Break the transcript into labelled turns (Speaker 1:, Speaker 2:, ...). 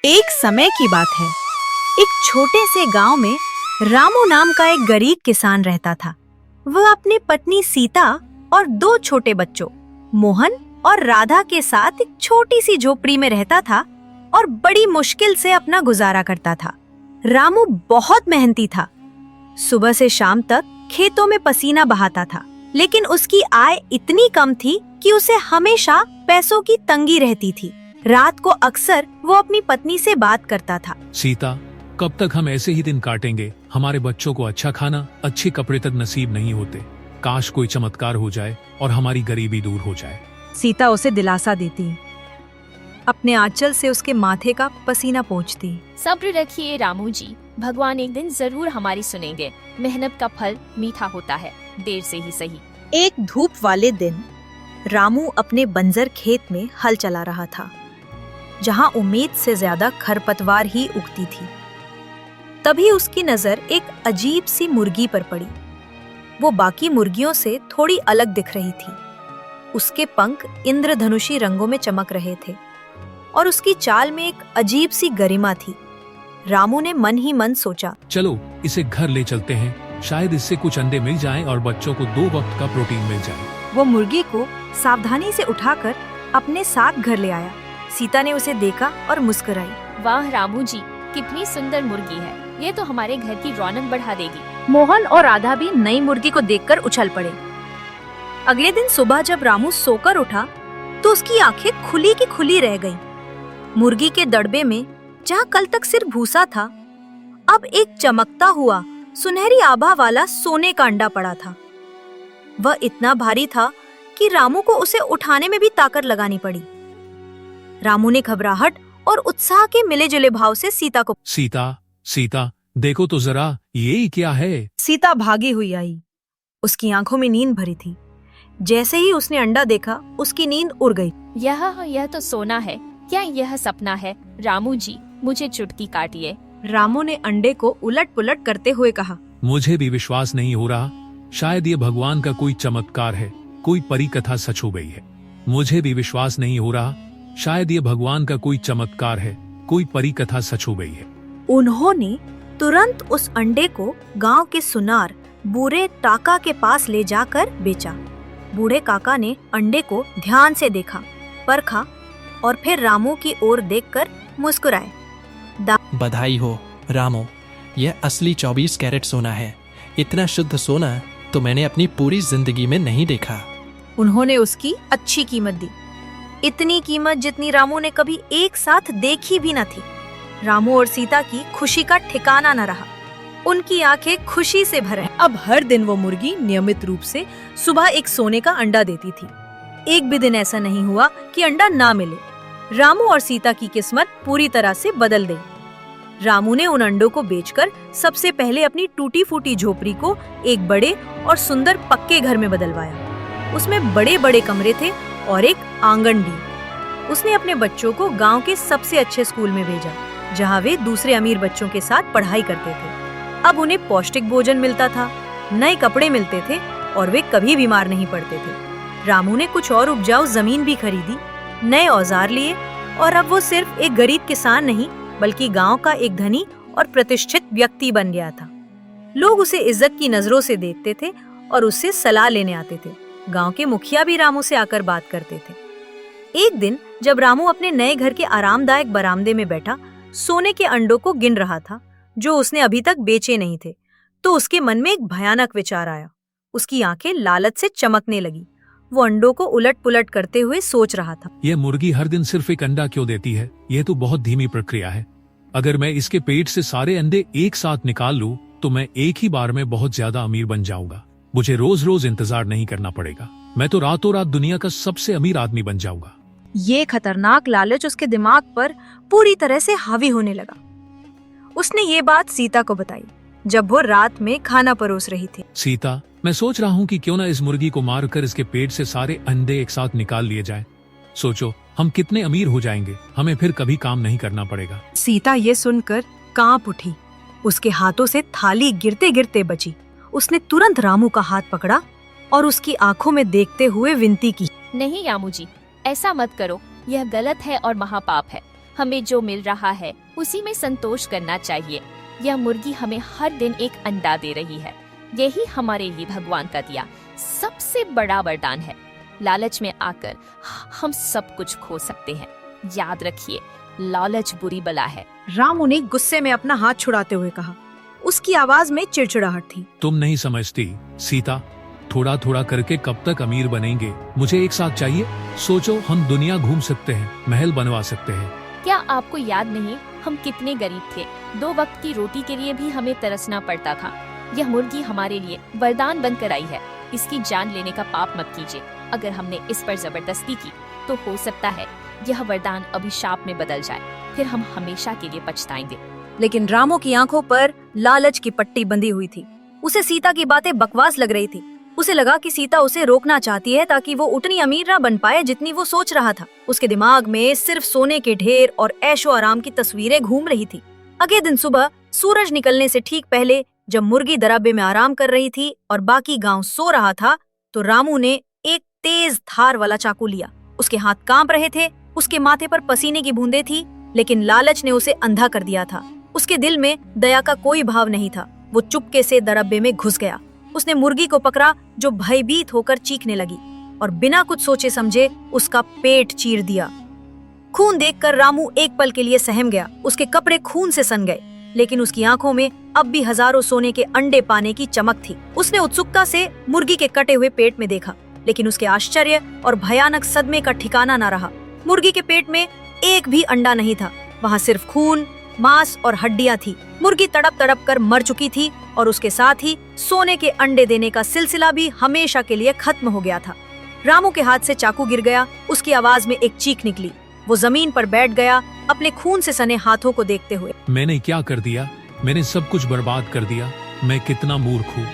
Speaker 1: एक समय की बात है। एक छोटे से गांव में रामू नाम का एक गरीब किसान रहता था। वह अपनी पत्नी सीता और दो छोटे बच्चों मोहन और राधा के साथ एक छोटी सी झोपड़ी में रहता था और बड़ी मुश्किल से अपना गुजारा करता था। रामू बहुत मेहनती था। सुबह से शाम तक खेतों में पसीना बहाता था, लेकिन उसकी आय इतनी कम थी कि उसे हमेशा पैसों की तंगी रहती थी। रात को अक्सर वो अपनी पत्नी से बात करता था।
Speaker 2: सीता, कब तक हम ऐसे ही दिन काटेंगे? हमारे बच्चों को अच्छा खाना, अच्छे कपड़े तक नसीब नहीं होते। काश कोई चमत्कार हो जाए और हमारी गरीबी दूर हो जाए।
Speaker 1: सीता उसे दिलासा देती, अपने आंचल से उसके माथे का पसीना पोंछती।
Speaker 3: सब्र रखिए रामू जी, भगवान एक दिन जरूर हमारी सुनेंगे। मेहनत का फल मीठा होता है, देर से ही सही।
Speaker 1: एक धूप वाले दिन रामू अपने बंजर खेत में हल चला रहा था, जहां उम्मीद से ज्यादा खरपतवार ही उगती थी। तभी उसकी नजर एक अजीब सी मुर्गी पर पड़ी। वो बाकी मुर्गियों से थोड़ी अलग दिख रही थी। उसके पंख इंद्रधनुषी रंगों में चमक रहे थे और उसकी चाल में एक अजीब सी गरिमा थी। रामू ने मन ही मन सोचा,
Speaker 2: चलो इसे घर ले चलते हैं, शायद इससे कुछ अंडे मिल जाएं और बच्चों को 2 वक्त का प्रोटीन मिल जाए।
Speaker 1: वो मुर्गी को सावधानी से उठाकर अपने साथ घर ले आया। सीता ने उसे देखा और मुस्कुराई।
Speaker 3: वाह रामू जी, कितनी सुंदर मुर्गी है, ये तो हमारे घर की रौनक बढ़ा देगी।
Speaker 1: मोहन और राधा भी नई मुर्गी को देखकर उछल पड़े। अगले दिन सुबह जब रामू सोकर उठा तो उसकी आंखें खुली की खुली रह गईं। मुर्गी के दड़बे में जहाँ कल तक सिर्फ भूसा था, अब एक चमकता हुआ सुनहरी आभा वाला सोने का अंडा पड़ा था। वह इतना भारी था कि रामू को उसे उठाने में भी ताकत लगानी पड़ी। रामू ने घबराहट और उत्साह के मिले जुले भाव से सीता को,
Speaker 2: सीता, देखो तो जरा, ये क्या है?
Speaker 1: सीता भागी हुई आई। उसकी आंखों में नींद भरी थी। जैसे ही उसने अंडा देखा, उसकी नींद उड़ गई।
Speaker 3: यह तो सोना है, क्या यह सपना है? रामू जी, मुझे चुटकी काटिए।
Speaker 1: रामू ने अंडे को उलट पुलट करते हुए कहा,
Speaker 2: मुझे भी विश्वास नहीं हो रहा। शायद ये भगवान का कोई चमत्कार है, कोई परी कथा सच हो गई है। मुझे भी विश्वास नहीं हो रहा। शायद ये भगवान का कोई चमत्कार है, कोई परी कथा सच हो गई है।
Speaker 1: उन्होंने तुरंत उस अंडे को गांव के सुनार बूढ़े काका के पास ले जाकर बेचा। बूढ़े काका ने अंडे को ध्यान से देखा, परखा और फिर रामू की ओर देखकर मुस्कुराए।
Speaker 4: बधाई हो रामू, यह असली 24 कैरेट सोना है। इतना शुद्ध सोना तो मैंने अपनी पूरी जिंदगी में नहीं देखा।
Speaker 1: उन्होंने उसकी अच्छी कीमत दी, इतनी कीमत जितनी रामू ने कभी एक साथ देखी भी न थी। रामू और सीता की खुशी का ठिकाना न रहा। उनकी आंखें खुशी से भर आई। अब हर दिन वो मुर्गी नियमित रूप से सुबह एक सोने का अंडा देती थी। एक भी दिन ऐसा नहीं हुआ कि अंडा ना मिले। रामू और सीता की किस्मत पूरी तरह से बदल गई। रामू ने उन अंडों को बेचकर सबसे पहले अपनी टूटी फूटी झोपड़ी को एक बड़े और सुंदर पक्के घर में बदलवाया। उसमें बड़े बड़े कमरे थे और एक आंगन भी। उसने अपने बच्चों को गांव के सबसे अच्छे स्कूल में भेजा, जहां वे दूसरे अमीर बच्चों के साथ पढ़ाई करते थे। अब उन्हें पौष्टिक भोजन मिलता था, नए कपड़े मिलते थे और वे कभी बीमार नहीं पड़ते थे। रामू ने कुछ और उपजाऊ जमीन भी खरीदी, नए औजार लिए और अब वो सिर्फ एक गरीब किसान नहीं, बल्कि गांव का एक धनी और प्रतिष्ठित व्यक्ति बन गया था। लोग उसे इज्जत की नजरों से देखते थे और उससे सलाह लेने आते थे। गांव के मुखिया भी रामू से आकर बात करते थे। एक दिन जब रामू अपने नए घर के आरामदायक बरामदे में बैठा सोने के अंडों को गिन रहा था, जो उसने अभी तक बेचे नहीं थे, तो उसके मन में एक भयानक विचार आया। उसकी आंखें लालच से चमकने लगी। वो अंडों को उलट पुलट करते हुए सोच रहा था,
Speaker 2: यह मुर्गी हर दिन सिर्फ एक अंडा क्यों देती है? यह तो बहुत धीमी प्रक्रिया है। अगर मैं इसके पेट से सारे अंडे एक साथ निकाल लूं, तो मैं एक ही बार में बहुत ज्यादा अमीर बन जाऊंगा। मुझे रोज रोज इंतजार नहीं करना पड़ेगा। मैं तो रातों रात दुनिया का सबसे अमीर आदमी बन जाऊंगा।
Speaker 1: ये खतरनाक लालच उसके दिमाग पर पूरी तरह से हावी होने लगा। उसने ये बात सीता को बताई जब वो रात में खाना परोस रही थी।
Speaker 2: सीता, मैं सोच रहा हूँ कि क्यों ना इस मुर्गी को मारकर इसके पेट से सारे अंडे एक साथ निकाल लिए जाएं। सोचो, हम कितने अमीर हो जाएंगे। हमें फिर कभी काम नहीं करना पड़ेगा।
Speaker 1: सीता ये सुनकर कांप उठी। उसके हाथों से थाली गिरते गिरते बची। उसने तुरंत रामू का हाथ पकड़ा और उसकी आंखों में देखते हुए विनती की,
Speaker 3: नहीं रामू जी, ऐसा मत करो, यह गलत है और महापाप है। हमें जो मिल रहा है उसी में संतोष करना चाहिए। यह मुर्गी हमें हर दिन एक अंडा दे रही है। यही हमारे लिए भगवान का दिया सबसे बड़ा वरदान है। लालच में आकर हम सब कुछ खो सकते हैं। याद रखिए, लालच बुरी बला है।
Speaker 1: रामू ने गुस्से में अपना हाथ छुड़ाते हुए कहा। उसकी आवाज में चिड़चिड़ाहट थी।
Speaker 2: तुम नहीं समझती सीता, थोड़ा थोड़ा करके कब तक अमीर बनेंगे? मुझे एक साथ चाहिए। सोचो, हम दुनिया घूम सकते हैं, महल बनवा सकते हैं।
Speaker 3: क्या आपको याद नहीं हम कितने गरीब थे? 2 वक्त की रोटी के लिए भी हमें तरसना पड़ता था। यह मुर्गी हमारे लिए वरदान बनकर आई है। इसकी जान लेने का पाप मत कीजिए। अगर हमने इस पर जबरदस्ती की तो हो सकता है यह वरदान अभिशाप में बदल जाए, फिर हम हमेशा के लिए पछताएंगे।
Speaker 1: लेकिन रामू की आंखों पर लालच की पट्टी बंधी हुई थी। उसे सीता की बातें बकवास लग रही थी। उसे लगा कि सीता उसे रोकना चाहती है ताकि वो उतनी अमीर ना बन पाए जितनी वो सोच रहा था। उसके दिमाग में सिर्फ सोने के ढेर और ऐशो आराम की तस्वीरें घूम रही थी। अगले दिन सुबह सूरज निकलने से ठीक पहले, जब मुर्गी दरबे में आराम कर रही थी और बाकी गांव सो रहा था, तो रामू ने एक तेज धार वाला चाकू लिया। उसके हाथ कांप रहे थे, उसके माथे पर पसीने की बूंदें थी, लेकिन लालच ने उसे अंधा कर दिया था। उसके दिल में दया का कोई भाव नहीं था। वो चुपके से दरबे में घुस गया। उसने मुर्गी को पकड़ा, जो भयभीत होकर चीखने लगी, और बिना कुछ सोचे समझे उसका पेट चीर दिया। खून देखकर रामू एक पल के लिए सहम गया। उसके कपड़े खून से सन गए, लेकिन उसकी आंखों में अब भी हजारों सोने के अंडे पाने की चमक थी। उसने उत्सुकता से मुर्गी के कटे हुए पेट में देखा, लेकिन उसके आश्चर्य और भयानक सदमे का ठिकाना न रहा। मुर्गी के पेट में एक भी अंडा नहीं था। वहाँ सिर्फ खून, मांस और हड्डियां थी। मुर्गी तड़प तड़प कर मर चुकी थी और उसके साथ ही सोने के अंडे देने का सिलसिला भी हमेशा के लिए खत्म हो गया था। रामू के हाथ से चाकू गिर गया। उसकी आवाज में एक चीख निकली। वो जमीन पर बैठ गया, अपने खून से सने हाथों को देखते हुए।
Speaker 2: मैंने क्या कर दिया? मैंने सब कुछ बर्बाद कर दिया। मैं कितना मूर्ख हूँ।